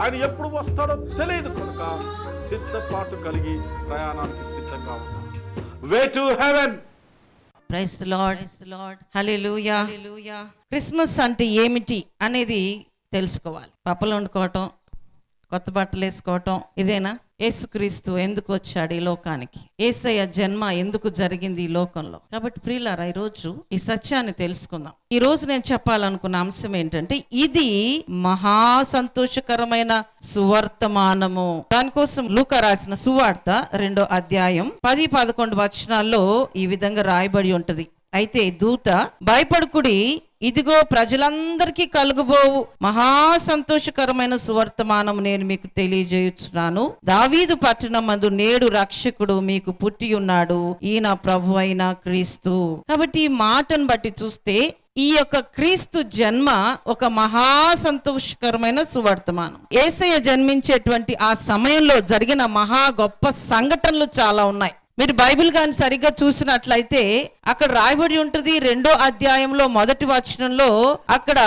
ఆయన ఎప్పుడు వస్తాడో తెలియదు కనుక సిద్ధపాటు కలిగి ప్రయాణానికి సిద్ధంగా ఉన్నాం. Way to heaven. Praise the lord. Hallelujah. Christmas అంటే ఏమిటి అనేది తెలుసుకోవాలి. పప్పలు వండుకోవటం, కొత్త బట్టలు వేసుకోవటం ఇదేనా? యేసుక్రీస్తు ఎందుకు వచ్చాడు ఈ లోకానికి? యేసయ్య జన్మ ఎందుకు జరిగింది ఈ లోకంలో? కాబట్టి ప్రియులారా, ఈరోజు ఈ సత్యాన్ని తెలుసుకుందాం. ఈ రోజు నేను చెప్పాలనుకున్న అంశం ఏంటంటే, ఇది మహా సంతోషకరమైన సువర్తమానము. దానికోసం లూకా రాసిన సువార్త 2వ అధ్యాయం 10-11 వచనాల్లో ఈ విధంగా రాయబడి ఉంటది. అయితే దూత, భయపడుకుడి, ఇదిగో ప్రజలందరికీ కలుగుబోవు మహా సంతోషకరమైన సువర్తమానం నేను మీకు తెలియజేయుచున్నాను. దావీదు పట్టణమందు నేడు రక్షకుడు మీకు పుట్టి ఉన్నాడు, ఈయన ప్రభు అయిన క్రీస్తు. కాబట్టి ఈ మాటను బట్టి చూస్తే ఈ యొక్క క్రీస్తు జన్మ ఒక మహా సంతోషకరమైన సువర్తమానం. యేసయ్య జన్మించేటువంటి ఆ సమయంలో జరిగిన మహా గొప్ప సంఘటనలు చాలా ఉన్నాయి. మీరు బైబిల్ కానీ సరిగ్గా చూసినట్లయితే అక్కడ రాయబడి ఉంటుంది 2వ అధ్యాయంలో 1వ వచనంలో, అక్కడ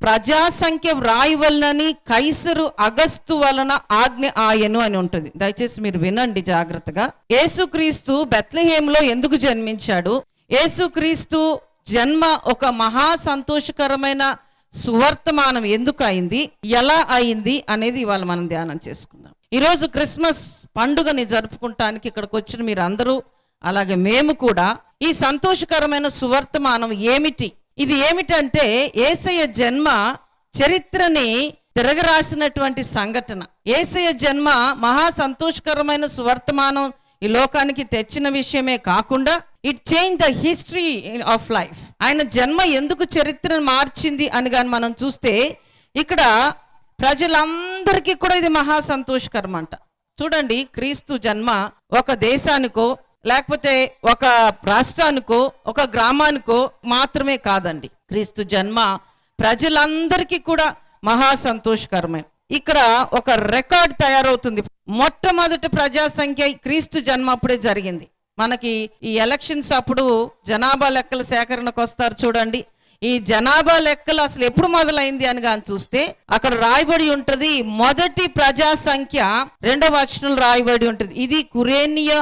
ప్రజా సంఖ్య వ్రాయవలనని కైసరు అగస్తు వలన ఆజ్ఞ ఆయను అని ఉంటుంది. దయచేసి మీరు వినండి జాగ్రత్తగా. యేసుక్రీస్తు బెత్లెహేములో ఎందుకు జన్మించాడు? యేసుక్రీస్తు జన్మ ఒక మహా సంతోషకరమైన సువర్తమానం ఎందుకు అయింది, ఎలా అయింది అనేది ఇవాళ మనం ధ్యానం చేసుకుందాం. ఈరోజు క్రిస్మస్ పండుగని జరుపుకుంటానికి ఇక్కడికి వచ్చిన మీరు అందరూ, అలాగే మేము కూడా, ఈ సంతోషకరమైన సువర్తమానం ఏమిటి? ఇది ఏమిటంటే యేసయ్య జన్మ చరిత్రని తిరగరాసినటువంటి సంఘటన. యేసయ్య జన్మ మహా సంతోషకరమైన సువర్తమానం ఈ లోకానికి తెచ్చిన విషయమే కాకుండా it change the history of life. ఆయన జన్మ ఎందుకు చరిత్రను మార్చింది అని కానీ మనం చూస్తే, ఇక్కడ ప్రజలందరికీ కూడా ఇది మహా సంతోషకరం అంట. చూడండి, క్రీస్తు జన్మ ఒక దేశానికో లేకపోతే ఒక రాష్ట్రానికో ఒక గ్రామానికో మాత్రమే కాదండి. క్రీస్తు జన్మ ప్రజలందరికీ కూడా మహా సంతోషకరమే. ఇక్కడ ఒక రికార్డ్ తయారవుతుంది. మొట్టమొదటి ప్రజా సంఖ్య క్రీస్తు జన్మ అప్పుడే జరిగింది. మనకి ఈ ఎలక్షన్స్ అప్పుడు జనాభా లెక్కల సేకరణకు వస్తారు చూడండి. ఈ జనాభా లెక్కలు అసలు ఎప్పుడు మొదలైంది అని కానీ చూస్తే అక్కడ రాయబడి ఉంటది, మొదటి ప్రజా సంఖ్య 2వ వచనంలో రాయబడి ఉంటది. ఇది కురేనియా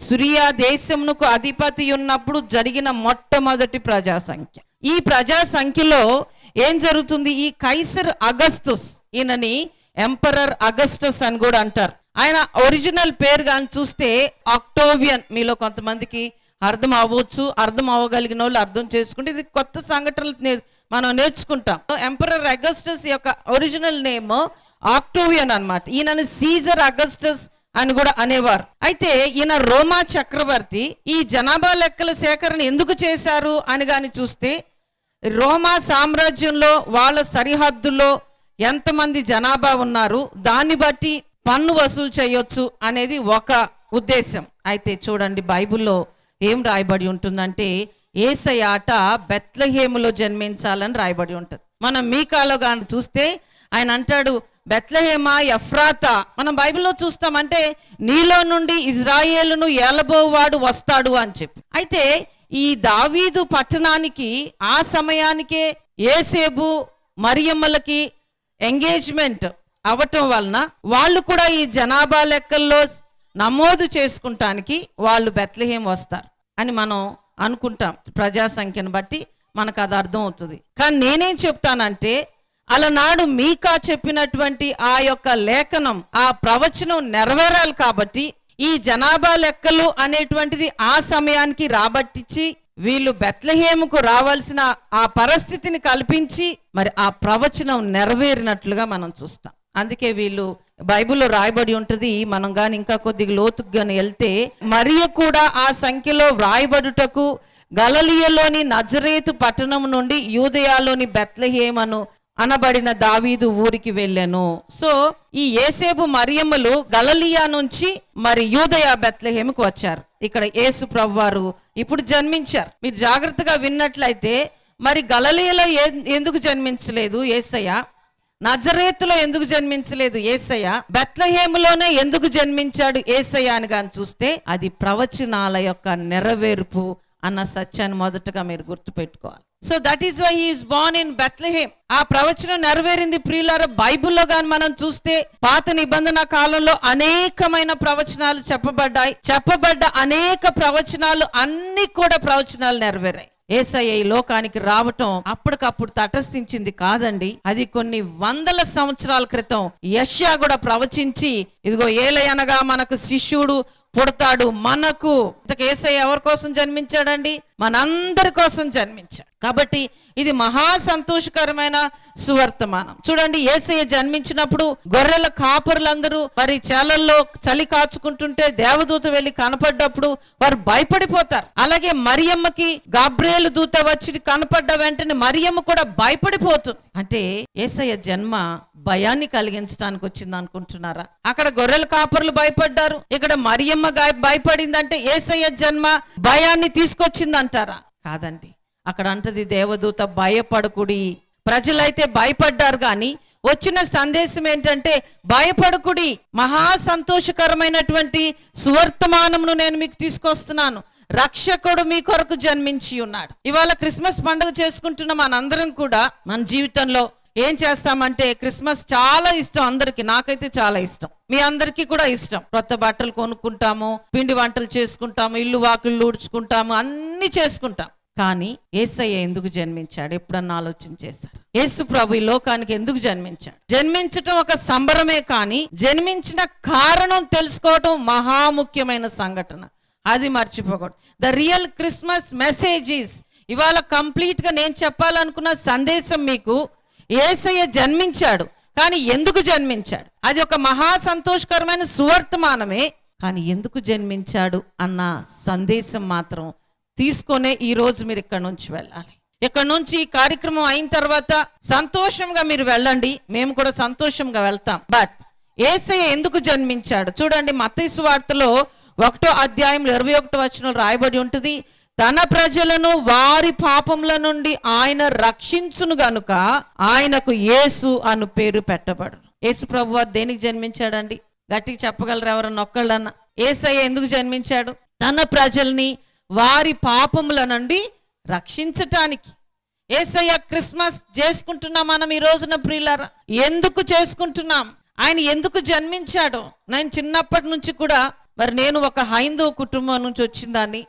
సురియా దేశమునకు అధిపతి ఉన్నప్పుడు జరిగిన మొట్టమొదటి ప్రజా సంఖ్య. ఈ ప్రజా సంఖ్యలో ఏం జరుగుతుంది? ఈ కైసర్ అగస్టుస్, ఈయనని ఎంపరర్ అగస్టస్ అని కూడా అంటారు. ఆయన ఒరిజినల్ పేరు కానీ చూస్తే ఆక్టోవియన్. మీలో కొంతమందికి అర్థం అవ్వచ్చు, అర్థం అవ్వగలిగిన వాళ్ళు అర్థం చేసుకుంటే ఇది కొత్త సంఘటనలు మనం నేర్చుకుంటాం. ఎంపరర్ అగస్టస్ యొక్క ఒరిజినల్ నేమ్ ఆక్టోవియన్ అన్నమాట. ఈయనని సీజర్ అగస్టస్ అని కూడా అనేవారు. అయితే ఈయన రోమా చక్రవర్తి. ఈ జనాభా లెక్కల సేకరణ ఎందుకు చేశారు అని కానీ చూస్తే, రోమా సామ్రాజ్యంలో వాళ్ళ సరిహద్దుల్లో ఎంతమంది జనాభా ఉన్నారు దాన్ని బట్టి పన్ను వసూలు చేయొచ్చు అనేది ఒక ఉద్దేశం. అయితే చూడండి, బైబిల్లో ఏం రాయబడి ఉంటుందంటే, యేసయ్య ఆట బెత్లెహేములో జన్మించాలని రాయబడి ఉంటుంది. మనం మీకాలో కానీ చూస్తే ఆయన అంటాడు, బెత్లెహేమా ఎఫ్రాతా. మనం బైబిల్లో చూస్తామంటే నీలో నుండి ఇజ్రాయేలును ఏలబోవాడు వస్తాడు అని చెప్పి. అయితే ఈ దావీదు పట్టణానికి ఆ సమయానికే యేసేబు మరియమ్మలకి ఎంగేజ్మెంట్ అవటం వలన వాళ్ళు కూడా ఈ జనాభా లెక్కల్లో నమోదు చేసుకుంటానికి వాళ్ళు బెత్లెహేం వస్తారు అని మనం అనుకుంటాం. ప్రజా సంఖ్యను బట్టి మనకు అది అర్థం అవుతుంది. కానీ నేనేం చెప్తానంటే, అలనాడు మీకా చెప్పినటువంటి ఆ యొక్క లేఖనం, ఆ ప్రవచనం నెరవేరాలి కాబట్టి ఈ జనాభా లెక్కలు అనేటువంటిది ఆ సమయానికి రాబట్టించి వీళ్ళు బెత్లెహేముకు రావాల్సిన ఆ పరిస్థితిని కల్పించి మరి ఆ ప్రవచనం నెరవేరినట్లుగా మనం చూస్తాం. అందుకే వీళ్ళు బైబిల్లో రాయబడి ఉంటుంది. మనం కానీ ఇంకా కొద్దిగా లోతుగా కానీ వెళ్తే, మరియ కూడా ఆ సంఖ్యలో వ్రాయబడుటకు గలిలయలోని నజరేతు పట్టణం నుండి యూదయాలోని బెత్లెహేమను అనబడిన దావీదు ఊరికి వెళ్ళాను. సో ఈ యేసేపు మరియమ్మలు గలిలయ నుంచి మరి యూదయ బెత్లెహేముకు వచ్చారు. ఇక్కడ యేసు ప్రభువారు ఇప్పుడు జన్మించారు. మీరు జాగ్రత్తగా విన్నట్లయితే, మరి గలిలయలో ఎందుకు జన్మించలేదు యేసయ్య? నజరేతులో ఎందుకు జన్మించలేదు యేసయ్య? బెత్లెహేములోనే ఎందుకు జన్మించాడు యేసయ్య అని కానీ చూస్తే, అది ప్రవచనాల యొక్క నెరవేర్పు అన్న సత్యాన్ని మొదటగా మీరు గుర్తుపెట్టుకోవాలి. So that is why he is born in Bethlehem. ఆ ప్రవచనం నెరవేరింది ప్రియులారా. బైబిల్లో గాని మనం చూస్తే పాత నిబంధన కాలంలో అనేకమైన ప్రవచనాలు చెప్పబడ్డ అనేక ప్రవచనాలు అన్ని కూడా ప్రవచనాలు నెరవేరాయి. యేసయ్య ఈ లోకానికి రావటం అప్పటికప్పుడు తటస్థించింది కాదండి. అది కొన్ని వందల సంవత్సరాల క్రితం యెషయా కూడా ప్రవచించి, ఇదిగో ఏలయనగా మనకు శిష్యుడు పుడతాడు. మనకు యేసయ్య ఎవరి కోసం జన్మించాడండి? మనందరి కోసం జన్మించాడు. కాబట్టి ఇది మహా సంతోషకరమైన సువర్తమానం. చూడండి, యేసయ్య జన్మించినప్పుడు గొర్రెల కాపరులందరూ వారి చేలల్లో చలి కాచుకుంటుంటే దేవదూత వెళ్ళి కనపడ్డప్పుడు వారు భయపడిపోతారు. అలాగే మరియమ్మకి గాబ్రియేలు దూత వచ్చి కనపడ్డ వెంటనే మరియమ్మ కూడా భయపడిపోతుంది. అంటే యేసయ్య జన్మ భయాన్ని కలిగించడానికి వచ్చింది అనుకుంటున్నారా? అక్కడ గొర్రెల కాపరులు భయపడ్డారు, ఇక్కడ మరియమ్మ భయపడిందంటే యేసయ్య జన్మ భయాన్ని తీసుకొచ్చిందంటారా? కాదండి. అక్కడ అంటది దేవదూత, భయపడకుడి. ప్రజలైతే భయపడ్డారు, కానీ వచ్చిన సందేశం ఏంటంటే భయపడకుడి, మహా సంతోషకరమైనటువంటి సువర్తమానమును నేను మీకు తీసుకొస్తున్నాను. రక్షకుడు మీ కొరకు జన్మించి ఉన్నాడు. ఇవాళ క్రిస్మస్ పండుగ చేసుకుంటున్న మనందరం కూడా మన జీవితంలో ఏం చేస్తామంటే, క్రిస్మస్ చాలా ఇష్టం అందరికి. నాకైతే చాలా ఇష్టం, మీ అందరికీ కూడా ఇష్టం. కొత్త బట్టలు కొనుక్కుంటాము, పిండి వంటలు చేసుకుంటాము, ఇల్లు వాకిళ్ళు ఊడ్చుకుంటాము, అన్ని చేసుకుంటాం. కానీ యేసయ్య ఎందుకు జన్మించాడు? ఎప్పుడన్నా ఆలోచన చేశారు? యేసు ప్రభు ఈ లోకానికి ఎందుకు జన్మించాడు? జన్మించటం ఒక సంబరమే, కానీ జన్మించిన కారణం తెలుసుకోవటం మహాముఖ్యమైన సంఘటన. అది మర్చిపోకూడదు. The real Christmas message is, ఇవాళ కంప్లీట్ గా నేను చెప్పాలనుకున్న సందేశం మీకు, యేసయ్య జన్మించాడు, కానీ ఎందుకు జన్మించాడు? అది ఒక మహా సంతోషకరమైన సువర్తమానమే, కానీ ఎందుకు జన్మించాడు అన్న సందేశం మాత్రం తీసుకొనే ఈ రోజు మీరు ఇక్కడ నుంచి వెళ్ళాలి. ఇక్కడ నుంచి ఈ కార్యక్రమం అయిన తర్వాత సంతోషంగా మీరు వెళ్ళండి, మేము కూడా సంతోషంగా వెళ్తాం. బట్ యేసయ్య ఎందుకు జన్మించాడు? చూడండి, మత్తయి సువార్తలో 1వ అధ్యాయం 21వ వచనం రాయబడి ఉంటుంది, తన ప్రజలను వారి పాపముల నుండి ఆయన రక్షించును గనుక ఆయనకు యేసు అను పేరు పెట్టబడు. యేసు ప్రభువు దేనికి జన్మించాడండి? గట్టిగా చెప్పగలరు ఎవరన్నా ఒక్కళ్ళన్నా? యేసయ్య ఎందుకు జన్మించాడు? తన ప్రజల్ని వారి పాపముల నుండి రక్షించటానికి. యేసయ్య క్రిస్మస్ చేసుకుంటున్నాం మనం ఈ రోజున ప్రియులారా. ఎందుకు చేసుకుంటున్నాం? ఆయన ఎందుకు జన్మించాడు? నేను చిన్నప్పటి నుంచి కూడా, మరి నేను ఒక హైందవ కుటుంబం నుంచి వచ్చిందాన్ని,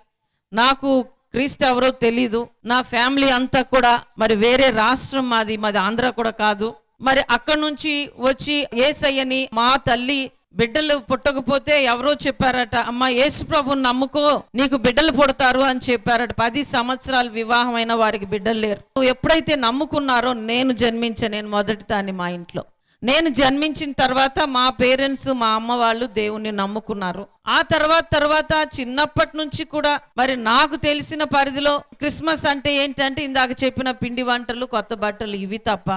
నాకు క్రీస్తు ఎవరో తెలీదు. నా ఫ్యామిలీ అంతా కూడా మరి వేరే రాష్ట్రం, మాది ఆంధ్ర కూడా కాదు. మరి అక్కడి నుంచి వచ్చి యేసయ్యని, మా తల్లి బిడ్డలు పుట్టకపోతే ఎవరో చెప్పారట, అమ్మ యేసు ప్రభుని నమ్ముకో నీకు బిడ్డలు పుడతారు అని చెప్పారట. 10 సంవత్సరాలు వివాహం అయిన వారికి బిడ్డలు లేరు. ఎప్పుడైతే నమ్ముకున్నారో, నేను జన్మించాను మొదటి దాన్ని మా ఇంట్లో. నేను జన్మించిన తర్వాత మా పేరెంట్స్, మా అమ్మ వాళ్ళు దేవుణ్ణి నమ్ముకున్నారు. ఆ తర్వాత చిన్నప్పటి నుంచి కూడా మరి నాకు తెలిసిన పరిధిలో క్రిస్మస్ అంటే ఏంటంటే ఇందాక చెప్పిన పిండి వంటలు, కొత్త బట్టలు, ఇవి తప్ప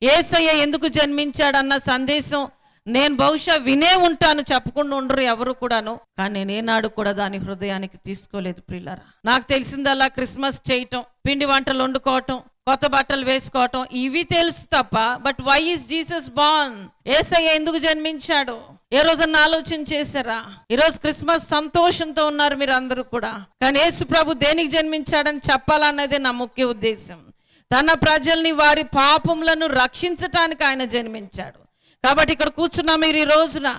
యేసయ్య ఎందుకు జన్మించాడన్న సందేశం నేను బహుశా వినే ఉంటాను, చెప్పకుండా ఉండరు ఎవరు కూడాను. కానీ నేను ఏనాడు కూడా దాని హృదయానికి తీసుకోలేదు ప్రియులారా. నాకు తెలిసిందల్లా క్రిస్మస్ చేయటం, పిండి వంటలు వండుకోవటం, కొత్త బట్టలు వేసుకోవటం, ఇవి తెలుసు తప్ప. But why is Jesus born? యేసయ్య ఎందుకు జన్మించాడు? ఏ రోజన్నా ఆలోచన చేశారా? ఈరోజు క్రిస్మస్ సంతోషంతో ఉన్నారు మీరు అందరూ కూడా, కానీ యేసు ప్రభు దేనికి జన్మించాడని చెప్పాలన్నదే నా ముఖ్య ఉద్దేశం. తన ప్రజల్ని వారి పాపములను రక్షించటానికి ఆయన జన్మించాడు. కాబట్టి ఇక్కడ కూర్చున్నా మీరు ఈ రోజున,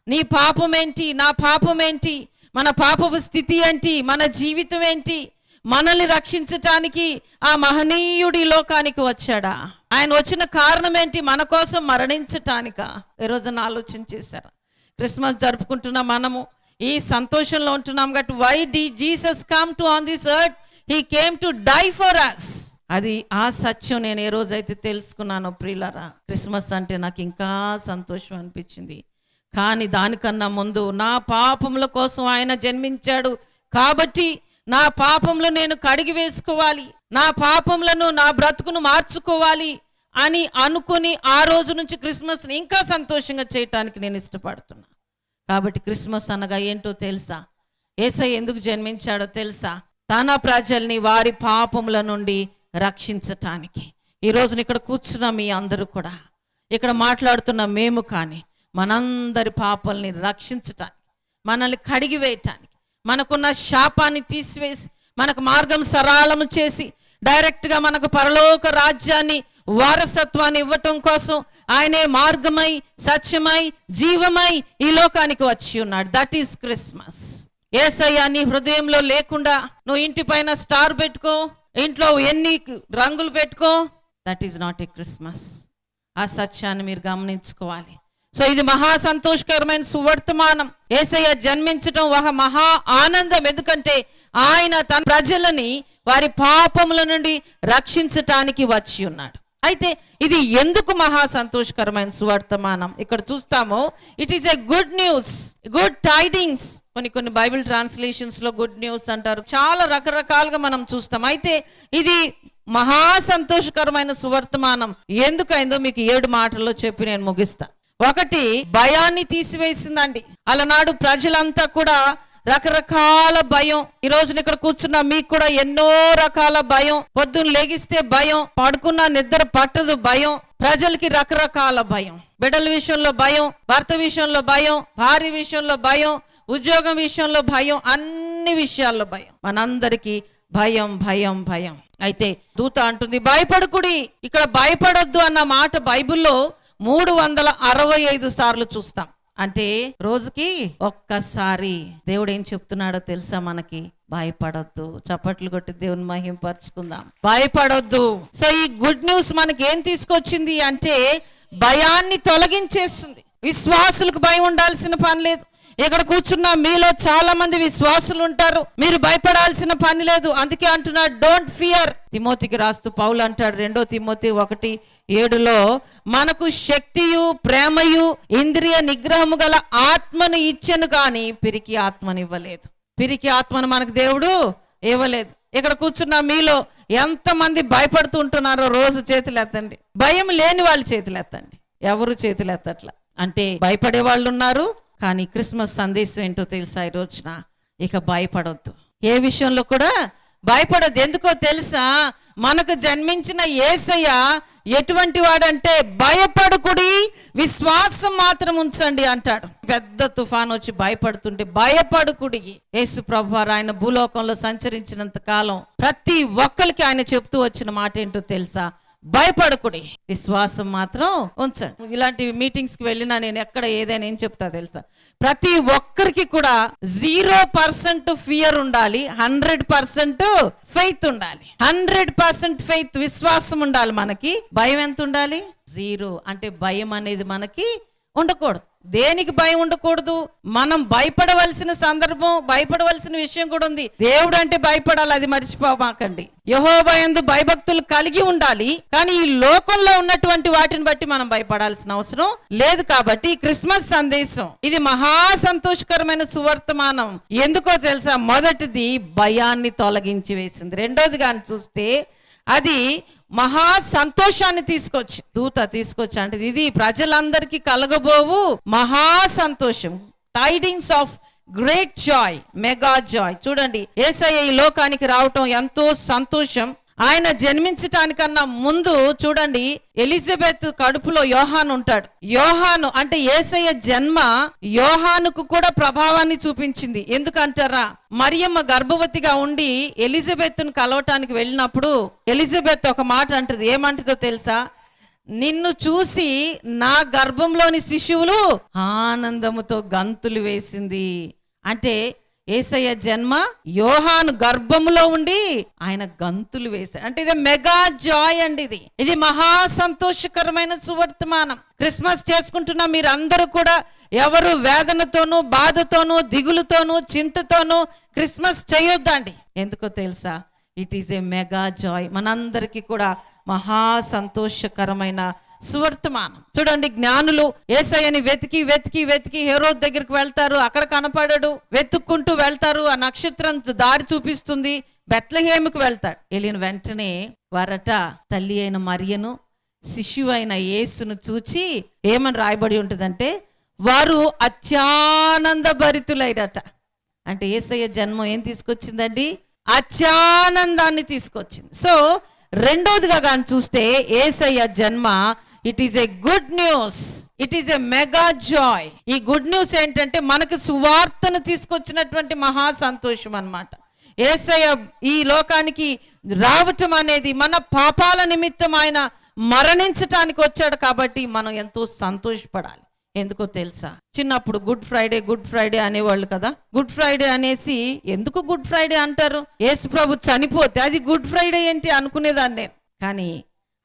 నీ పాపం ఏంటి, నా పాపం ఏంటి, మన పాపపు స్థితి ఏంటి, మన జీవితం ఏంటి, మనల్ని రక్షించటానికి ఆ మహనీయుడి లోకానికి వచ్చాడా? ఆయన వచ్చిన కారణం ఏంటి? మన కోసం మరణించటానిక? ఈ రోజున ఆలోచన చేశారా? క్రిస్మస్ జరుపుకుంటున్న మనము ఈ సంతోషంలో ఉంటున్నాం కాబట్టి, why the Jesus come to on this earth? He came to die for us. అది ఆ సత్యం నేను ఏ రోజైతే తెలుసుకున్నానో ప్రియులారా, క్రిస్మస్ అంటే నాకు ఇంకా సంతోషం అనిపించింది. కానీ దానికన్నా ముందు నా పాపముల కోసం ఆయన జన్మించాడు కాబట్టి నా పాపములు నేను కడిగి వేసుకోవాలి, నా పాపములను, నా బ్రతుకును మార్చుకోవాలి అని అనుకుని ఆ రోజు నుంచి క్రిస్మస్ని ఇంకా సంతోషంగా చేయటానికి నేను ఇష్టపడుతున్నా. కాబట్టి క్రిస్మస్ అనగా ఏంటో తెలుసా? యేసయ్య ఎందుకు జన్మించాడో తెలుసా? తన ప్రజల్ని వారి పాపముల నుండి రక్షించటానికి. ఈ రోజున ఇక్కడ కూర్చున్న మీ అందరూ కూడా, ఇక్కడ మాట్లాడుతున్న మేము కానీ, మనందరి పాపాలని రక్షించటానికి, మనల్ని కడిగి వేయటానికి, మనకున్న శాపాన్ని తీసివేసి మనకు మార్గం సరళము చేసి డైరెక్ట్ గా మనకు పరలోక రాజ్యాన్ని వారసత్వాన్ని ఇవ్వటం కోసం ఆయనే మార్గమై, సత్యమై, జీవమై ఈ లోకానికి వచ్చి ఉన్నాడు. That is Christmas. యేసయ్య నీ హృదయంలో లేకుండా నువ్వు ఇంటి పైన స్టార్ పెట్టుకో, ఇంట్లో ఎన్ని రంగులు పెట్టుకో, that is not a Christmas. ఆ సత్యాన్ని మీరు గమనించుకోవాలి. సో ఇది మహా సంతోషకరమైన సువర్తమానం. యేసయ్య జన్మించడం ఒక మహా ఆనందం. ఎందుకంటే ఆయన తన ప్రజలని వారి పాపముల నుండి రక్షించటానికి వచ్చి ఉన్నాడు. అయితే ఇది ఎందుకు మహా సంతోషకరమైన సువర్తమానం? ఇక్కడ చూస్తాము, it is a good news, good tidings. కొన్ని బైబిల్ ట్రాన్స్లేషన్స్ లో గుడ్ న్యూస్ అంటారు. చాలా రకరకాలుగా మనం చూస్తాం. అయితే ఇది మహా సంతోషకరమైన సువర్తమానం ఎందుకైందో మీకు 7 మాటల్లో చెప్పి నేను ముగిస్తా. ఒకటి, భయాన్ని తీసివేసిందండి. అలనాడు ప్రజలంతా కూడా రకరకాల భయం. ఈ రోజున ఇక్కడ కూర్చున్న మీకు కూడా ఎన్నో రకాల భయం. పొద్దున్న లెగిస్తే భయం, పడుకున్న నిద్ర పట్టదు భయం. ప్రజలకి రకరకాల భయం. బిడ్డల విషయంలో భయం, భర్త విషయంలో భయం, భార్య విషయంలో భయం, ఉద్యోగం విషయంలో భయం, అన్ని విషయాల్లో భయం. మనందరికీ భయం భయం భయం. అయితే దూత అంటుంది భయపడకుడి. ఇక్కడ భయపడొద్దు అన్న మాట బైబిల్లో 365 సార్లు చూస్తాం. అంటే రోజుకి ఒక్కసారి. దేవుడు ఏం చెప్తున్నాడో తెలుసా మనకి? భయపడొద్దు. చప్పట్లు కొట్టి దేవుని మహింపరుచుకుందాం. భయపడొద్దు. సో ఈ గుడ్ న్యూస్ మనకి ఏం తీసుకొచ్చింది అంటే భయాన్ని తొలగించేస్తుంది. విశ్వాసులకు భయం ఉండాల్సిన పని లేదు. ఇక్కడ కూర్చున్న మీలో చాలా మంది విశ్వాసులు ఉంటారు, మీరు భయపడాల్సిన పని లేదు. అందుకే అంటున్నాడు డోంట్ ఫియర్. తిమోతికి రాస్తూ పౌలు అంటాడు 2 తిమోతి 1:7 మనకు శక్తియు ప్రేమయు ఇంద్రియ నిగ్రహము గల ఆత్మను ఇచ్చెను కానీ పిరికి ఆత్మను ఇవ్వలేదు. పిరికి ఆత్మను మనకు దేవుడు ఇవ్వలేదు. ఇక్కడ కూర్చున్న మీలో ఎంతమంది భయపడుతూ ఉంటున్నారో రోజు చేతులు ఎత్తండి. భయం లేని వాళ్ళు చేతులు ఎత్తండి. ఎవరు చేతులు ఎత్తట్లా. అంటే భయపడే వాళ్ళు ఉన్నారు. కానీ క్రిస్మస్ సందేశం ఏంటో తెలుసా? ఈ రోజున ఇక భయపడొద్దు. ఏ విషయంలో కూడా భయపడొద్దు. ఎందుకో తెలుసా? మనకు జన్మించిన యేసయ్య ఎటువంటి వాడంటే భయపడకుడి, విశ్వాసం మాత్రం ఉంచండి అంటాడు. పెద్ద తుఫాన్ వచ్చి భయపడుతుంటే భయపడకుడి. యేసు ప్రభువారు ఆయన భూలోకంలో సంచరించినంత కాలం ప్రతి ఒక్కరికి ఆయన చెప్తూ వచ్చిన మాట ఏంటో తెలుసా? భయపడకుడి, విశ్వాసం మాత్రం ఉంచండి. ఇలాంటి మీటింగ్స్ కి వెళ్ళినా నేను ఎక్కడ ఏదైనా ఏం చెప్తా తెలుసా? ప్రతి ఒక్కరికి కూడా 0% ఫియర్ ఉండాలి, 100% ఫెయిత్ ఉండాలి. 100% ఫెయిత్, విశ్వాసం ఉండాలి. మనకి భయం ఎంత ఉండాలి? 0. అంటే భయం అనేది మనకి ఉండకూడదు. దేనికి భయం ఉండకూడదు? మనం భయపడవలసిన సందర్భం, భయపడవలసిన విషయం కూడా ఉంది. దేవుడు అంటే భయపడాలి, అది మర్చిపోమాకండి. యెహోవా యందు భయభక్తులు కలిగి ఉండాలి. కానీ ఈ లోకంలో ఉన్నటువంటి వాటిని బట్టి మనం భయపడాల్సిన అవసరం లేదు. కాబట్టి క్రిస్మస్ సందేశం ఇది మహా సంతోషకరమైన సువర్తమానం. ఎందుకో తెలుసా? మొదటిది భయాన్ని తొలగించి వేసింది. రెండోది కానీ చూస్తే అది మహా సంతోషాన్ని తీసుకొచ్చి, దూత తీసుకొచ్చి అంటే ఇది ప్రజలందరికీ కలగబోవు మహా సంతోషం. Tidings of great Joy, mega Joy. చూడండి, యేసయ్య ఈ లోకానికి రావటం ఎంతో సంతోషం. ఆయన జన్మించటానికన్నా ముందు చూడండి, ఎలిజబెత్ కడుపులో యోహాను ఉంటాడు. యోహాను అంటే యేసయ్య జన్మ యోహానుకు కూడా ప్రభావాన్ని చూపించింది. ఎందుకంటారా? మరియమ్మ గర్భవతిగా ఉండి ఎలిజబెత్ను కలవటానికి వెళ్ళినప్పుడు ఎలిజబెత్ ఒక మాట అంటది. ఏమంటదో తెలుసా? నిన్ను చూసి నా గర్భంలోని శిశువులు ఆనందముతో గంతులు వేసింది. అంటే యేసయ్య జన్మ యోహాను గర్భములో ఉండి ఆయన గంతులు వేశాడు. అంటే ఇది మెగా జాయ్ అండి. ఇది మహా సంతోషకరమైన సువర్తమానం. క్రిస్మస్ చేసుకుంటున్న మీరు అందరూ కూడా ఎవరు వేదనతోనూ, బాధతోనూ, దిగులుతోనూ, చింతతోనూ క్రిస్మస్ చేయొద్దండి. ఎందుకో తెలుసా? It is a mega Joy. మనందరికీ కూడా మహా సంతోషకరమైన సువర్తమానం. చూడండి, జ్ఞానులు యేసయ్యని వెతికి వెతికి వెతికి హెరోద్ దగ్గరికి వెళ్తారు. అక్కడ కనపడడు. వెతుక్కుంటూ వెళ్తారు. ఆ నక్షత్రం దారి చూపిస్తుంది. బెత్లెహేముకు వెళ్తాడు. వెళ్ళిన వెంటనే వారట తల్లి అయిన మరియను, శిశువు అయిన యేసును చూచి ఏమని రాయబడి ఉంటుందంటే వారు అత్యానంద భరితులైరట. అంటే యేసయ్య జన్మం ఏం తీసుకొచ్చిందండి? అత్యానందాన్ని తీసుకొచ్చింది. సో రెండోదిగా కానీ చూస్తే యేసయ్య జన్మ it is a good news, it is a mega Joy. ఈ గుడ్ న్యూస్ ఏంటంటే మనకు సువార్తను తీసుకొచ్చినటువంటి మహా సంతోషం అన్నమాట. యేసయ్య ఈ లోకానికి రావటం అనేది మన పాపాల నిమిత్తం ఆయన మరణించటానికి వచ్చాడు కాబట్టి మనం ఎంతో సంతోషపడాలి. ఎందుకో తెలుసా, చిన్నప్పుడు గుడ్ ఫ్రైడే అనేవాళ్ళు కదా. గుడ్ ఫ్రైడే అనేసి ఎందుకు గుడ్ ఫ్రైడే అంటారు? యేసు ప్రభు చనిపోతే అది గుడ్ ఫ్రైడే ఏంటి అనుకునేదాన్ని నేను. కానీ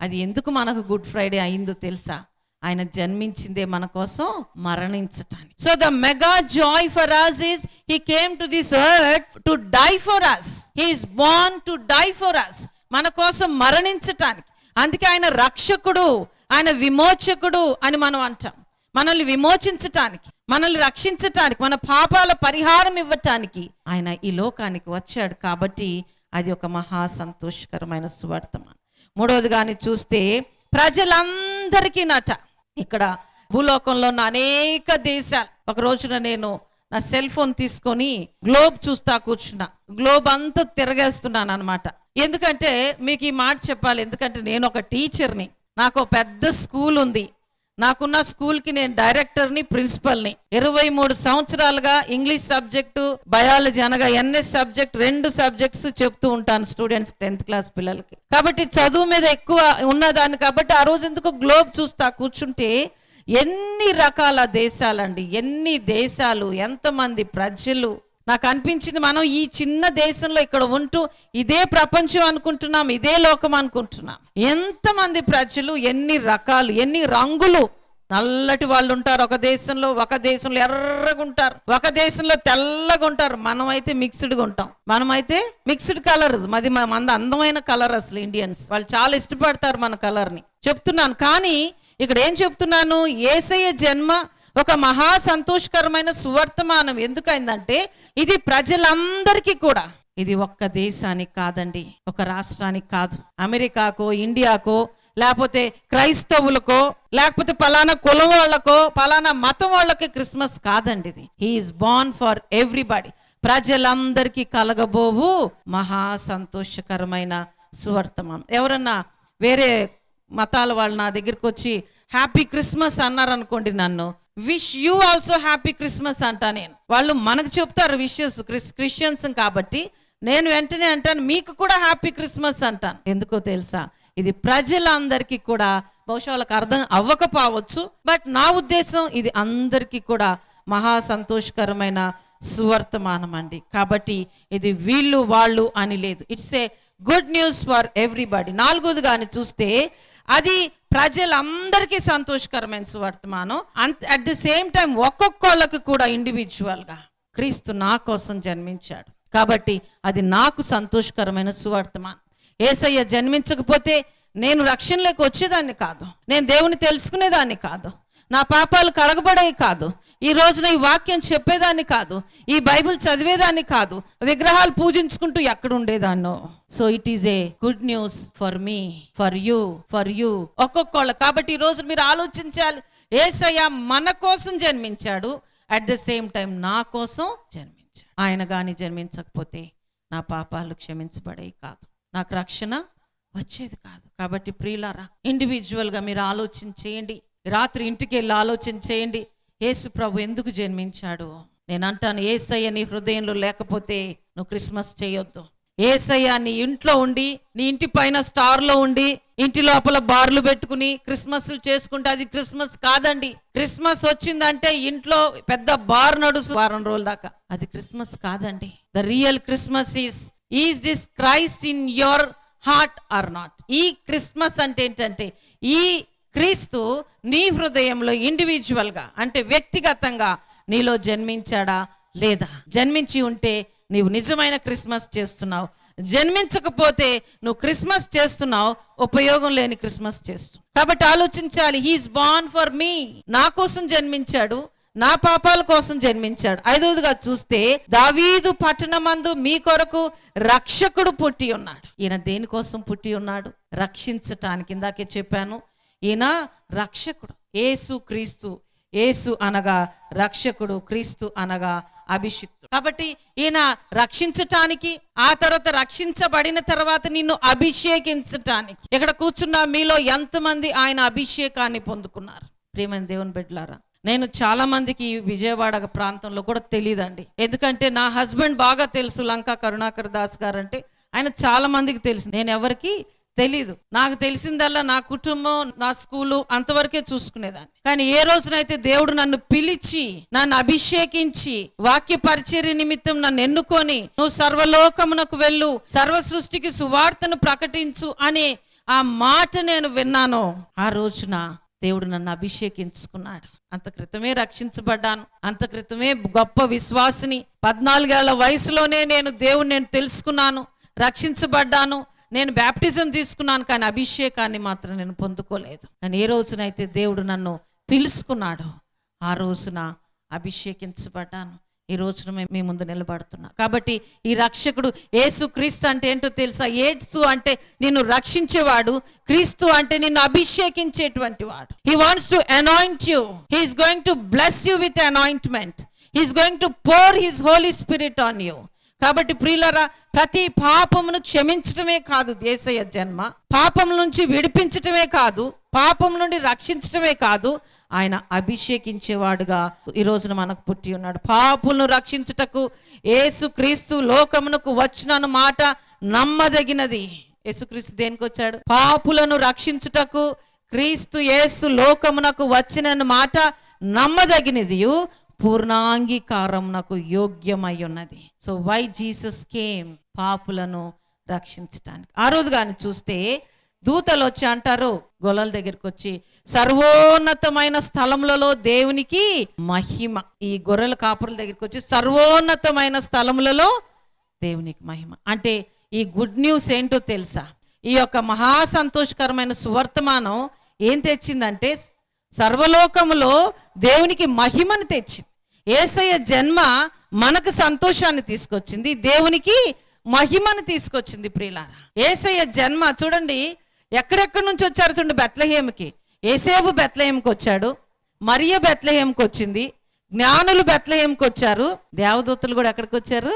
అది ఎందుకు మనకు గుడ్ ఫ్రైడే అయిందో తెలుసా? ఆయన జన్మించిందే మన కోసం మరణించటానికి. So the mega joy for us is he came to this earth to die for us. He is born to die for us. మన కోసం మరణించటానికి. అందుకే ఆయన రక్షకుడు, ఆయన విమోచకుడు అని మనం అంటాం. మనల్ని విమోచించటానికి, మనల్ని రక్షించటానికి, మన పాపాల పరిహారం ఇవ్వటానికి ఆయన ఈ లోకానికి వచ్చాడు. కాబట్టి అది ఒక మహా సంతోషకరమైన సువార్తమానం. మూడవది కానీ చూస్తే ప్రజలందరికీ నట. ఇక్కడ భూలోకంలో ఉన్న అనేక దేశాలు, ఒక రోజున నేను నా సెల్ ఫోన్ తీసుకొని గ్లోబ్ చూస్తా కూర్చున్నా. గ్లోబ్ అంతా తిరగేస్తున్నాను అనమాట. ఎందుకంటే మీకు ఈ మాట చెప్పాలి, ఎందుకంటే నేను ఒక టీచర్ని, నాకు పెద్ద స్కూల్ ఉంది. నాకున్న స్కూల్కి నేను డైరెక్టర్ని, ప్రిన్సిపల్ని. 23 సంవత్సరాలుగా ఇంగ్లీష్ సబ్జెక్టు, బయాలజీ అనగా NS సబ్జెక్ట్, 2 సబ్జెక్ట్స్ చెప్తూ ఉంటాను స్టూడెంట్స్ 10th క్లాస్ పిల్లలకి. కాబట్టి చదువు మీద ఎక్కువ ఉన్నదాన్ని. కాబట్టి ఆ రోజు ఎందుకు గ్లోబ్ చూస్తా కూర్చుంటే ఎన్ని రకాల దేశాలండి, ఎన్ని దేశాలు, ఎంతమంది ప్రజలు. నాకు అనిపించింది, మనం ఈ చిన్న దేశంలో ఇక్కడ ఉంటూ ఇదే ప్రపంచం అనుకుంటున్నాం, ఇదే లోకం అనుకుంటున్నాం. ఎంతమంది ప్రజలు, ఎన్ని రకాలు, ఎన్ని రంగులు. నల్లటి వాళ్ళు ఉంటారు ఒక దేశంలో ఎర్రగా ఉంటారు, ఒక దేశంలో తెల్లగా ఉంటారు. మనమైతే మిక్స్డ్గా ఉంటాం. మనమైతే మిక్స్డ్ కలర్, మన అందమైన కలర్. అసలు ఇండియన్స్ వాళ్ళు చాలా ఇష్టపడతారు మన కలర్ని చెప్తున్నాను. కానీ ఇక్కడ ఏం చెప్తున్నాను, యేసయ్య జన్మ ఒక మహా సంతోషకరమైన సువర్తమానం. ఎందుకైందంటే ఇది ప్రజలందరికీ కూడా, ఇది ఒక్క దేశానికి కాదండి, ఒక రాష్ట్రానికి కాదు, అమెరికాకో, ఇండియాకో, లేకపోతే క్రైస్తవులకో, లేకపోతే పలానా కులం వాళ్ళకో, పలానా మతం వాళ్ళకి క్రిస్మస్ కాదండి. ఇది హీఈస్ బోర్న్ ఫర్ ఎవ్రీబడి. ప్రజలందరికీ కలగబోవు మహా సంతోషకరమైన సువర్తమానం. ఎవరన్నా వేరే మతాల వాళ్ళు నా దగ్గరికి వచ్చి హ్యాపీ క్రిస్మస్ అన్నారు అనుకోండి, నన్ను wish you also happy Christmas అంటా నేను. వాళ్ళు మనకు చెప్తారు విషెస్, క్రిస్టియన్స్ కాబట్టి నేను వెంటనే అంటాను మీకు కూడా హ్యాపీ క్రిస్మస్ అంటాను. ఎందుకో తెలుసా, ఇది ప్రజలందరికీ కూడా, బహుశా వాళ్ళకి అర్థం అవ్వకపోవచ్చు, బట్ నా ఉద్దేశం ఇది అందరికీ కూడా మహా సంతోషకరమైన సువర్తమానం అండి. కాబట్టి ఇది వీళ్ళు వాళ్ళు అని లేదు, it's a good news for everybody. నాలుగోది కానీ చూస్తే అది ప్రజలందరికీ సంతోషకరమైన సువర్తమానం. అట్ ది సేమ్ టైం ఒక్కొక్కళ్ళకి కూడా ఇండివిజువల్గా క్రీస్తు నా కోసం జన్మించాడు కాబట్టి అది నాకు సంతోషకరమైన సువర్తమానం. యేసయ్య జన్మించకపోతే నేను రక్షణలోకి వచ్చేదాన్ని కాదు, నేను దేవుని తెలుసుకునేదాన్ని కాదు, నా పాపాలు కడగబడేవి కాదు, ఈ రోజున ఈ వాక్యం చెప్పేదాన్ని కాదు, ఈ బైబిల్ చదివేదాన్ని కాదు, విగ్రహాలు పూజించుకుంటూ ఎక్కడ ఉండేదాన్నో. So it is a good news for me, for you ఒక్కొక్కళ్ళు. కాబట్టి ఈ రోజు మీరు ఆలోచించాలి, యేసయ్య మన కోసం జన్మించాడు, అట్ ద సేమ్ టైం నా కోసం జన్మించాడు. ఆయన కానీ జన్మించకపోతే నా పాపాలు క్షమించబడేవి కాదు, నాకు రక్షణ వచ్చేది కాదు. కాబట్టి ప్రియులారా, ఇండివిజువల్గా మీరు ఆలోచన చేయండి. రాత్రి ఇంటికి వెళ్ళి ఆలోచన చేయండి, యేసు ప్రభు ఎందుకు జన్మించాడు. నేను అంటాను, యేసయ్య నీ హృదయంలో లేకపోతే నువ్వు క్రిస్మస్ చేయొద్దు. యేసయ్య నీ ఇంట్లో ఉండి, నీ ఇంటి పైన స్టార్లో ఉండి, ఇంటి లోపల బార్లు పెట్టుకుని క్రిస్మస్లు చేసుకుంటే అది క్రిస్మస్ కాదండి. క్రిస్మస్ వచ్చిందంటే ఇంట్లో పెద్ద బార్ నడుసు వారం రోజుల దాకా, అది క్రిస్మస్ కాదండి. The real Christmas is this Christ in your heart or not. ఈ క్రిస్మస్ అంటే ఏంటంటే ఈ క్రీస్తు నీ హృదయంలో ఇండివిజువల్గా అంటే వ్యక్తిగతంగా నీలో జన్మించాడా లేదా. జన్మించి ఉంటే నీవు నిజమైన క్రిస్మస్ చేస్తున్నావు, జన్మించకపోతే నువ్వు క్రిస్మస్ చేస్తున్నావు, ఉపయోగం లేని క్రిస్మస్ చేస్తున్నావు. కాబట్టి ఆలోచించాలి, హీఈస్ బోర్న్ ఫర్ మీ, నా కోసం జన్మించాడు, నా పాపాల కోసం జన్మించాడు. ఐదవదిగా చూస్తే దావీదు పట్టణమందు మీ కొరకు రక్షకుడు పుట్టి ఉన్నాడు. ఈయన దేనికోసం పుట్టి ఉన్నాడు? రక్షించటానికి. ఇందాకే చెప్పాను, ఈయన రక్షకుడు. యేసు క్రీస్తు, యేసు అనగా రక్షకుడు, క్రీస్తు అనగా అభిషిక్తుడు. కాబట్టి ఈయన రక్షించటానికి, ఆ తర్వాత రక్షించబడిన తర్వాత నిన్ను అభిషేకించటానికి. ఇక్కడ కూర్చున్న మీలో ఎంతమంది ఆయన అభిషేకాన్ని పొందుకున్నారు? ప్రియమైన దేవుని బిడ్డలారా, నేను చాలా మందికి విజయవాడ ప్రాంతంలో కూడా తెలియదండి. ఎందుకంటే నా హస్బెండ్ బాగా తెలుసు, లంకా కరుణాకర్ దాస్ గారు అంటే ఆయన చాలా మందికి తెలుసు. నేను ఎవరికి తెలీదు. నాకు తెలిసిందల్లా నా కుటుంబం, నా స్కూలు అంతవరకే చూసుకునేదాన్ని. కానీ ఏ రోజునైతే దేవుడు నన్ను పిలిచి, నన్ను అభిషేకించి, వాక్య పరిచర్య నిమిత్తం నన్ను ఎన్నుకొని, నువ్వు సర్వలోకమునకు వెళ్ళు, సర్వ సృష్టికి సువార్తను ప్రకటించు అనే ఆ మాట నేను విన్నానో, ఆ రోజున దేవుడు నన్ను అభిషేకించుకున్నాడు. అంత క్రితమే రక్షించబడ్డాను. అంత క్రితమే గొప్ప విశ్వాసిని. 14 ఏళ్ల వయసులోనే నేను తెలుసుకున్నాను, రక్షించబడ్డాను, నేను బ్యాప్టిజం తీసుకున్నాను. కానీ అభిషేకాన్ని మాత్రం నేను పొందుకోలేదు. కానీ ఏ రోజునైతే దేవుడు నన్ను పిలుచుకున్నాడో ఆ రోజున అభిషేకించబడ్డాను. ఈ రోజున మీ ముందు నిలబడుతున్నా. కాబట్టి ఈ రక్షకుడు యేసు క్రీస్తు అంటే ఏంటో తెలుసా? యేసు అంటే నిన్ను రక్షించేవాడు, క్రీస్తు అంటే నిన్ను అభిషేకించేటువంటి వాడు. He wants to anoint you. He is going to bless you with anointment. He is going to pour his holy spirit on you. కాబట్టి ప్రియులారా, ప్రతి పాపమును క్షమించటమే కాదు యేసయ్య జన్మ, పాపం నుంచి విడిపించటమే కాదు, పాపం నుండి రక్షించటమే కాదు, ఆయన అభిషేకించేవాడుగా ఈ రోజున మనకు పుట్టి ఉన్నాడు. పాపులను రక్షించుటకు యేసు క్రీస్తు లోకమునకు వచ్చిన మాట నమ్మదగినది. యేసుక్రీస్తు దేనికి వచ్చాడు? పాపులను రక్షించుటకు క్రీస్తు యేసు లోకమునకు వచ్చిన మాట నమ్మదగినది, పూర్ణాంగీకారమునకు యోగ్యమై ఉన్నది. So why Jesus came? పాపులను రక్షించటానికి. ఆ రోజు కానీ చూస్తే దూతలు వచ్చి అంటారు, గొల్లల దగ్గరికి వచ్చి, సర్వోన్నతమైన స్థలములలో దేవునికి మహిమ. ఈ గొర్రెల కాపురుల దగ్గరికి వచ్చి సర్వోన్నతమైన స్థలములలో దేవునికి మహిమ అంటే ఈ గుడ్ న్యూస్ ఏంటో తెలుసా? ఈ యొక్క మహా సంతోషకరమైన సువర్తమానం ఏం తెచ్చిందంటే సర్వలోకములో దేవునికి మహిమను తెచ్చింది. యేసయ్య జన్మ మనకు సంతోషాన్ని తీసుకొచ్చింది, దేవునికి మహిమను తీసుకొచ్చింది. ప్రియులారా, యేసయ్య జన్మ చూడండి, ఎక్కడెక్కడి నుంచి వచ్చారు చూడండి. బెత్లెహేముకి, యేసేపు బెత్లెహేముకి వచ్చాడు, మరియ బెత్లెహేముకి వచ్చింది, జ్ఞానులు బెత్లెహేముకి వచ్చారు, దేవదూతలు కూడా ఎక్కడికి వచ్చారు?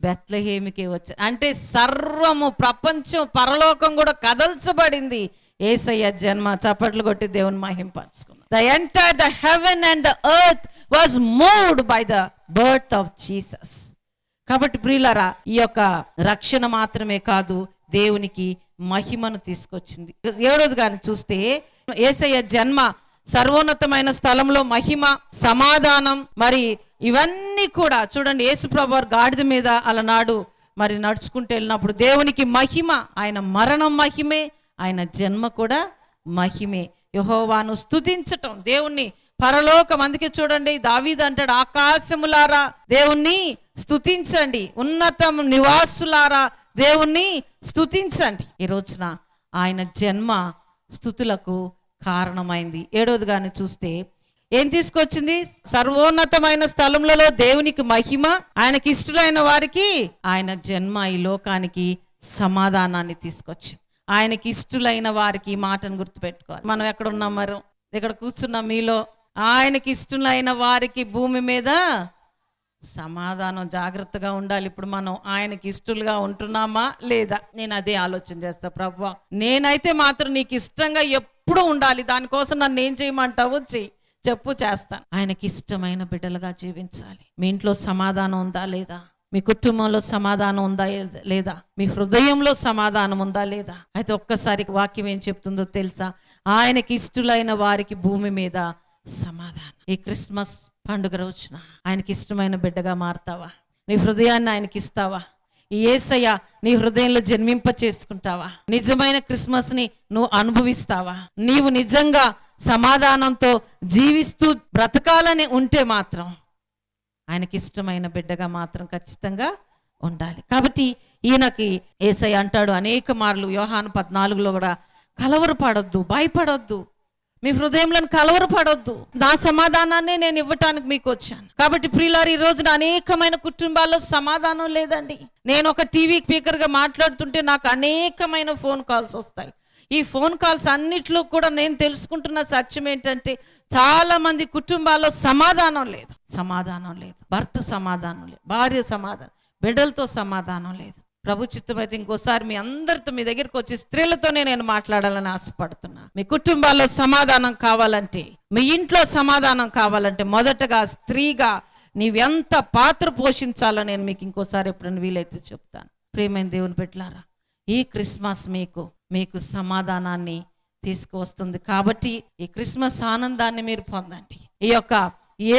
బెత్లెహేముకి వచ్చారు. అంటే సర్వము, ప్రపంచం, పరలోకం కూడా కదల్చబడింది యేసయ్య జన్మ. చప్పట్లు కొట్టి దేవుని మహింపరుచుకున్నాం. The entire the heaven and the earth was moved by the birth of Jesus. కాబట్టి ప్రియులారా, ఈ యొక్క రక్షణ మాత్రమే కాదు, దేవునికి మహిమను తీసుకొచ్చింది. 7వది కానీ చూస్తే యేసయ్య జన్మ, సర్వోన్నతమైన స్థలంలో మహిమ, సమాధానం, మరి ఇవన్నీ కూడా చూడండి. యేసుప్రభు వారు గాడిద మీద అలనాడు మరి నడుచుకుంటూ వెళ్ళినప్పుడు దేవునికి మహిమ. ఆయన మరణం మహిమే, ఆయన జన్మ కూడా మహిమే. యెహోవాను స్తుతించటం, దేవుణ్ణి పరలోకం. అందుకే చూడండి, దావీదు అంటాడు, ఆకాశములారా దేవుణ్ణి స్తుతించండి, ఉన్నతం నివాసులారా దేవుణ్ణి స్తుతించండి. ఈ రోజున ఆయన జన్మ స్తుతులకు కారణమైంది. 7వది కానీ చూస్తే ఏం తీసుకొచ్చింది? సర్వోన్నతమైన స్థలములలో దేవునికి మహిమ, ఆయనకి ఇష్టలైన వారికి ఆయన జన్మ ఈ లోకానికి సమాధానాన్ని తీసుకొచ్చింది. ఆయనకి ఇష్టలైన వారికి ఈ మాటను గుర్తుపెట్టుకోవాలి. మనం ఎక్కడ ఉన్నాం? మరి ఇక్కడ కూర్చున్నాం. మీలో ఆయనకి ఇష్టలైన వారికి భూమి మీద సమాధానం. జాగ్రత్తగా ఉండాలి. ఇప్పుడు మనం ఆయనకి ఇష్టలుగా ఉంటున్నామా లేదా? నేను అదే ఆలోచన చేస్తా. ప్రభువా, నేనైతే మాత్రం నీకు ఇష్టంగా ఎప్పుడు ఉండాలి, దానికోసం నన్ను ఏం చేయమంటావు? చెప్పు, చేస్తాను. ఆయనకి ఇష్టమైన బిడ్డలుగా జీవించాలి. మీ ఇంట్లో సమాధానం ఉందా లేదా? మీ కుటుంబంలో సమాధానం ఉందా లేదా? మీ హృదయంలో సమాధానం ఉందా లేదా? అయితే ఒక్కసారి వాక్యం ఏం చెప్తుందో తెలుసా? ఆయనకి ఇష్టలైన వారికి భూమి మీద సమాధానం. ఈ క్రిస్మస్ పండుగ రోజున ఆయనకి ఇష్టమైన బిడ్డగా మారుతావా? నీ హృదయాన్ని ఆయనకి ఇస్తావా? ఈ యేసయ్య నీ హృదయంలో జన్మింప చేసుకుంటావా? నిజమైన క్రిస్మస్ ని నువ్వు అనుభవిస్తావా? నీవు నిజంగా సమాధానంతో జీవిస్తూ బ్రతకాలని ఉంటే మాత్రం ఆయనకి ఇష్టమైన బిడ్డగా మాత్రం ఖచ్చితంగా ఉండాలి. కాబట్టి ఈయనకి యేసయ్య అంటాడు అనేక మార్లు యోహాను 14లో కూడా, కలవరపడొద్దు, భయపడొద్దు, మీ హృదయంలో కలవరపడొద్దు, నా సమాధానాన్ని నేను ఇవ్వటానికి మీకు వచ్చాను. కాబట్టి ప్రియులారు, ఈ రోజున అనేకమైన కుటుంబాల్లో సమాధానం లేదండి. నేను ఒక టీవీ స్పీకర్గా మాట్లాడుతుంటే నాకు అనేకమైన ఫోన్ కాల్స్ వస్తాయి. ఈ ఫోన్ కాల్స్ అన్నిట్లో కూడా నేను తెలుసుకుంటున్న సత్యం ఏంటంటే, చాలా మంది కుటుంబాల్లో సమాధానం లేదు. భర్త సమాధానం లేదు, భార్య సమాధానం, బిడ్డలతో సమాధానం లేదు. ప్రభు చిత్తమైతే ఇంకోసారి మీ అందరితో మీ దగ్గరికి వచ్చి స్త్రీలతోనే నేను మాట్లాడాలని ఆశపడుతున్నా. మీ కుటుంబాల్లో సమాధానం కావాలంటే, మీ ఇంట్లో సమాధానం కావాలంటే మొదటగా స్త్రీగా నీవెంత పాత్ర పోషించాలో నేను మీకు ఇంకోసారి ఎప్పుడైనా వీలైతే చెప్తాను. ప్రియమైన దేవుని బిడ్డలారా, ఈ క్రిస్మస్ మీకు సమాధానాన్ని తీసుకువస్తుంది. కాబట్టి ఈ క్రిస్మస్ ఆనందాన్ని మీరు పొందండి. ఈ యొక్క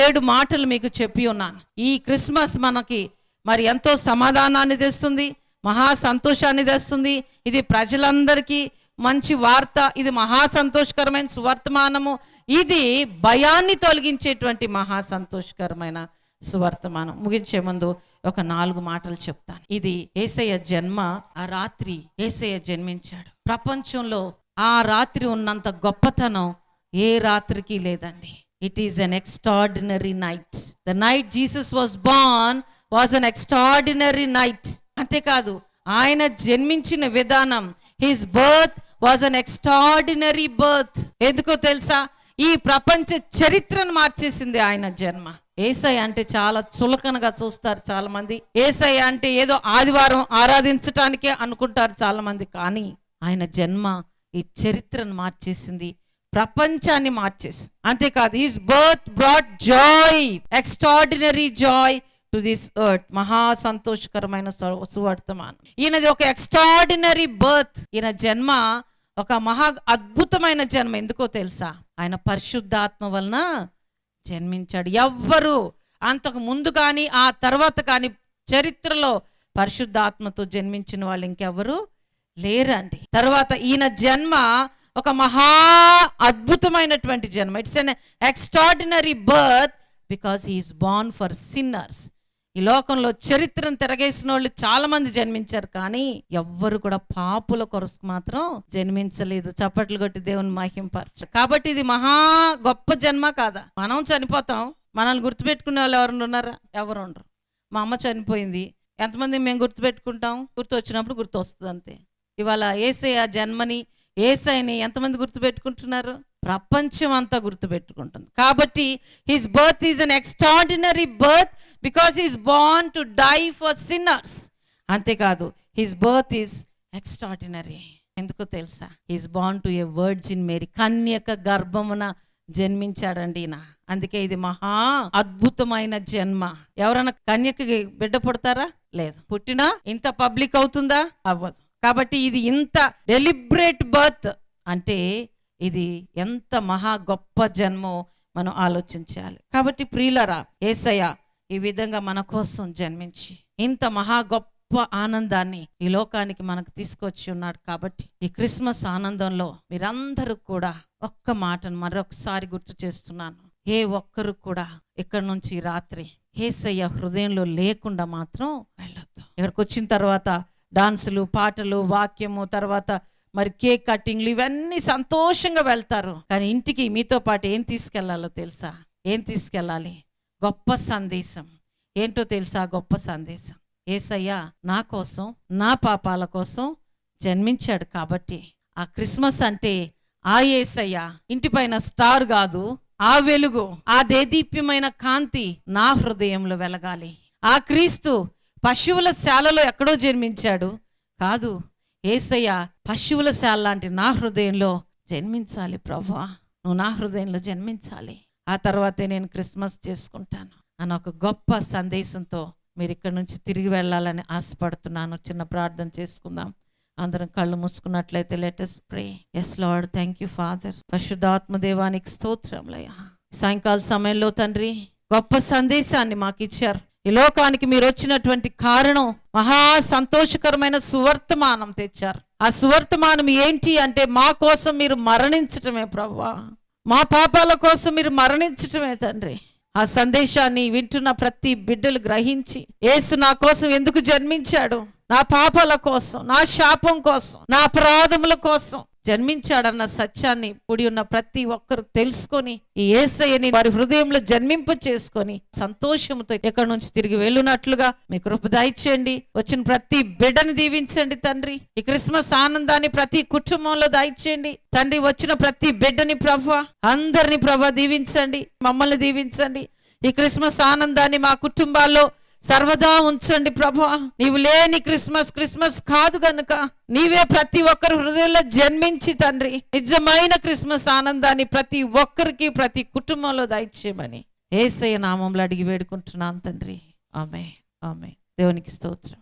7 మాటలు మీకు చెప్పి ఉన్నాను. ఈ క్రిస్మస్ మనకి మరి ఎంతో సమాధానాన్ని తెస్తుంది, మహా సంతోషాన్ని తెస్తుంది. ఇది ప్రజలందరికీ మంచి వార్త, ఇది మహా సంతోషకరమైన సువర్తమానము, ఇది భయాన్ని తొలగించేటువంటి మహా సంతోషకరమైన సువర్తమానం. ముగించే ముందు ఒక 4 మాటలు చెప్తాను. ఇది యేసయ్య జన్మ. ఆ రాత్రి యేసయ్య జన్మించాడు. ప్రపంచంలో ఆ రాత్రి ఉన్నంత గొప్పతనం ఏ రాత్రికి లేదండి. It is an extraordinary night. The night Jesus was born was an extraordinary night. అంతేకాదు, ఆయన జన్మించిన విధానం, his birth was an extraordinary birth. ఎందుకో తెలుసా? ఈ ప్రపంచ చరిత్రను మార్చేసింది ఆయన జన్మ. యేసయ్య అంటే చాలా చులకనగా చూస్తారు చాలా మంది. యేసయ్య అంటే ఏదో ఆదివారం ఆరాధించటానికే అనుకుంటారు చాలా మంది. కానీ ఆయన జన్మ ఈ చరిత్రను మార్చేసింది, ప్రపంచాన్ని మార్చేసింది. అంతేకాదు, his birth brought Joy, extraordinary Joy to this earth. మహా సంతోషకరమైన సువర్తమానం. ఈయనది ఒక ఎక్స్ట్రాడినరీ బర్త్. ఈయన జన్మ ఒక మహా అద్భుతమైన జన్మ. ఎందుకో తెలుసా? ఆయన పరిశుద్ధాత్మ వలన జన్మించాడు. ఎవ్వరు అంతకు ముందు కానీ ఆ తర్వాత కానీ చరిత్రలో పరిశుద్ధాత్మతో జన్మించిన వాళ్ళు ఇంకెవ్వరు లేరండి. తర్వాత ఈయన జన్మ ఒక మహా అద్భుతమైనటువంటి జన్మ. It's an extraordinary birth because he is born for sinners. ఈ లోకంలో చరిత్రను తిరగేసిన వాళ్ళు చాలా మంది జన్మించారు, కానీ ఎవ్వరు కూడా పాపుల కొరకు మాత్రం జన్మించలేదు. చప్పట్లు కొట్టి దేవుని మహింపరచు. కాబట్టి ఇది మహా గొప్ప జన్మ కాదా? మనం చనిపోతాం, మనల్ని గుర్తుపెట్టుకునే వాళ్ళు ఎవరు ఉన్నారా? ఎవరు ఉండరు. మా అమ్మ చనిపోయింది, ఎంతమంది మేము గుర్తుపెట్టుకుంటాం? గుర్తు వచ్చినప్పుడు గుర్తు వస్తుంది అంతే. ఇవాళ యేసయ్య జన్మని, యేసయ్యని ఎంతమంది గుర్తుపెట్టుకుంటున్నారు? ప్రపంచం అంతా గుర్తుపెట్టుకుంటుంది. కాబట్టి his birth is an extraordinary birth because he's born to die for sinners. అంతేకాదు, హిస్ బర్త్ ఈజ్ ఎక్స్ట్రాడినరీ. ఎందుకో తెలుసా? He's born to a virgin Mary. కన్యక గర్భమున జన్మించాడండి ఈయన. అందుకే ఇది మహా అద్భుతమైన జన్మ. ఎవరైనా కన్యకకి బిడ్డ పుడతారా? లేదు. పుట్టినా ఇంత పబ్లిక్ అవుతుందా? అవ్వదు. కాబట్టి ఇది ఇంత డెలిబ్రేట్ బర్త్ అంటే ఇది ఎంత మహా గొప్ప జన్మో మనం ఆలోచించాలి. కాబట్టి ప్రియులరా, యేసయ్య ఈ విధంగా మన కోసం జన్మించి ఇంత మహా గొప్ప ఆనందాన్ని ఈ లోకానికి మనకు తీసుకొచ్చి ఉన్నాడు. కాబట్టి ఈ క్రిస్మస్ ఆనందంలో మీరందరూ కూడా ఒక్క మాటను మరొకసారి గుర్తు చేస్తున్నాను. ఏ ఒక్కరు కూడా ఇక్కడ నుంచి రాత్రి యేసయ్య హృదయంలో లేకుండా మాత్రం వెళ్ళొద్దు. ఇక్కడికి వచ్చిన తర్వాత డాన్సులు, పాటలు, వాక్యము, తర్వాత మరి కేక్ కటింగ్లు, ఇవన్నీ సంతోషంగా వెళ్తారు. కానీ ఇంటికి మీతో పాటు ఏం తీసుకెళ్లాలో తెలుసా? ఏం తీసుకెళ్ళాలి? గొప్ప సందేశం. ఏంటో తెలుసా? గొప్ప సందేశం. యేసయ్య నా కోసం, నా పాపాల కోసం జన్మించాడు. కాబట్టి ఆ క్రిస్మస్ అంటే ఆ యేసయ్య ఇంటిపైన స్టార్ కాదు, ఆ వెలుగు, ఆ దేదీప్యమైన కాంతి నా హృదయంలో వెలగాలి. ఆ క్రీస్తు పశువుల శాలలో ఎక్కడో జన్మించాడు కాదు, యేసయ్య పశువుల శాల లాంటి నా హృదయంలో జన్మించాలి. ప్రభువా, నువ్వు నా హృదయంలో జన్మించాలి, ఆ తర్వాతే నేను క్రిస్మస్ చేసుకుంటాను అన్న ఒక గొప్ప సందేశంతో మీరు ఇక్కడ నుంచి తిరిగి వెళ్ళాలని ఆశపడుతున్నాను. చిన్న ప్రార్థన చేసుకుందాం. అందరం కళ్ళు మూసుకున్నట్లయితే let us pray. yes Lord, thank you Father. పరిశుద్ధాత్మ దేవానికి స్తోత్రములయ్యా. సాయంకాల సమయంలో తండ్రి గొప్ప సందేశాన్ని మాకు ఇచ్చారు. ఈ లోకానికి మీరు వచ్చినటువంటి కారణం మహా సంతోషకరమైన సువర్తమానం తెచ్చారు. ఆ సువర్తమానం ఏంటి అంటే మా కోసం మీరు మరణించటమే ప్రభువా, మా పాపాల కోసం మీరు మరణించటమే తండ్రి. ఆ సందేశాన్ని వింటున్న ప్రతి బిడ్డలు గ్రహించి యేసు నా కోసం ఎందుకు జన్మించాడు, నా పాపాల కోసం, నా శాపం కోసం, నా అపరాధముల కోసం జన్మించాడన్న సత్యాన్ని పుడి ఉన్న ప్రతి ఒక్కరు తెలుసుకొని ఈ యేసయ్యని వారి హృదయంలో జన్మింప చేసుకొని సంతోషంతో ఎక్కడి నుంచి తిరిగి వెళ్ళునట్లుగా మీ కృప దయచేయండి. వచ్చిన ప్రతి బిడ్డని దీవించండి తండ్రి. ఈ క్రిస్మస్ ఆనందాన్ని ప్రతి కుటుంబంలో దయచేయండి తండ్రి. వచ్చిన ప్రతి బిడ్డని ప్రభువా, అందరిని ప్రభువా దీవించండి, మమ్మల్ని దీవించండి. ఈ క్రిస్మస్ ఆనందాన్ని మా కుటుంబాల్లో సర్వదా ఉంచండి ప్రభా. నీవు లేని క్రిస్మస్ కాదు గనుక నీవే ప్రతి ఒక్కరి హృదయంలో జన్మించి తండ్రి నిజమైన క్రిస్మస్ ఆనందాన్ని ప్రతి ఒక్కరికి ప్రతి కుటుంబంలో దయచేయమని యేసయ్య నామంలో అడిగి వేడుకుంటున్నాను తండ్రి. ఆమేన్, ఆమేన్. దేవునికి స్తోత్రం.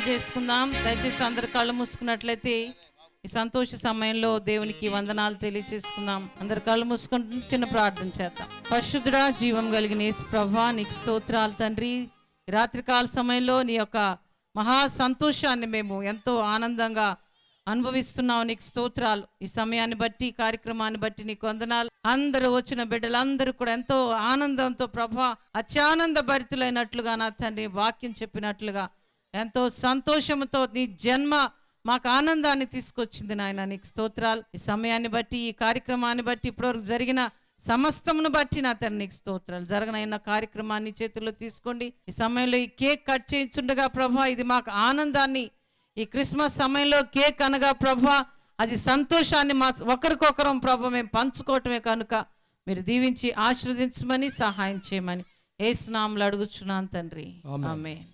చేసుకుందాం. దయచేసి అందరు కళ్ళు మూసుకున్నట్లయితే ఈ సంతోష సమయంలో దేవునికి వందనాలు తెలియజేసుకుందాం. అందరు కళ్ళు మూసుకుంటూ చిన్న ప్రార్థన చేద్దాం. పరిశుద్ధుడా, జీవం కలిగిన యేసు ప్రభువా, నీకు స్తోత్రాలు తండ్రి. రాత్రికాల సమయంలో నీ యొక్క మహా సంతోషాన్ని మేము ఎంతో ఆనందంగా అనుభవిస్తున్నావు. నీకు స్తోత్రాలు. ఈ సమయాన్ని బట్టి, కార్యక్రమాన్ని బట్టి నీకు వందనాలు. అందరూ వచ్చిన బిడ్డలందరూ కూడా ఎంతో ఆనందంతో ప్రభువా, అత్యానంద భరితులైనట్లుగా నా తండ్రి వాక్యం చెప్పినట్లుగా ఎంతో సంతోషంతో నీ జన్మ మాకు ఆనందాన్ని తీసుకొచ్చింది నాయన. నీకు స్తోత్రాలు. ఈ సమయాన్ని బట్టి, ఈ కార్యక్రమాన్ని బట్టి, ఇప్పటివరకు జరిగిన సమస్తమును బట్టి నా తండ్రి నీకు స్తోత్రాలు. జరగనైన కార్యక్రమాన్ని చేతుల్లో తీసుకోండి. ఈ సమయంలో ఈ కేక్ కట్ చేయించుండగా ప్రభా, ఇది మాకు ఆనందాన్ని, ఈ క్రిస్మస్ సమయంలో కేక్ అనగా ప్రభా అది సంతోషాన్ని మా ఒకరికొకరం ప్రభా మేము పంచుకోవటమే కనుక మీరు దీవించి ఆశీర్వదించమని సహాయం చేయమని యేసు నామములో అడుగుచున్నాను తండ్రి. ఆమేన్.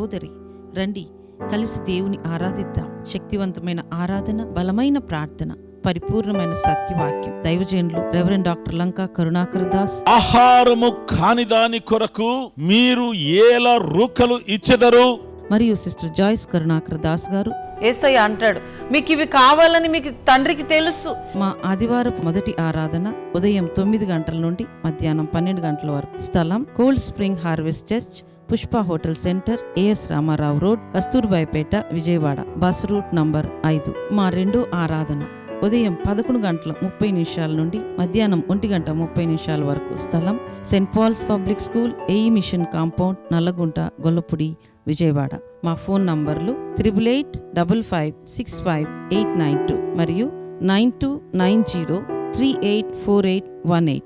సహోదరి, రండి కలిసి దేవుని ఆరాధిద్దాం. శక్తివంతమైన ఆరాధన, బలమైన ప్రార్థన, పరిపూర్ణమైన సత్యవాక్యం. దైవజనులు రెవరెండ్ డాక్టర్ లంకా కరుణాకర్ దాస్. ఆహారము కాని దాని కొరకు మీరు ఏల రూకలు ఇచ్చెదరు. మరియు సిస్టర్ జాయిస్ కరుణాకర్ దాస్ గారు. యేసయ్య అంటాడు, మీకు ఇవి కావాలని మీకు తండ్రికి తెలుసు. మా ఆదివారపు మొదటి ఆరాధన ఉదయం 9 గంటల నుండి మధ్యాహ్నం 12 గంటల వరకు. స్థలం Cold Spring Harvest Church, Pushpa hotel centre, AS Ramarao road, Kasturbaipet, Vijayawada. Bus route number 5. మా రెండో ఆరాధన ఉదయం 11 గంటల 30 నిమిషాల నుండి మధ్యాహ్నం 1 గంట 30 నిమిషాల వరకు. స్థలం Saint Paul's public school, AE mission compound, Nallagunta, Gollapudi, Vijayawada. మా ఫోన్ నంబర్లు 8885565892 మరియు 9290384818.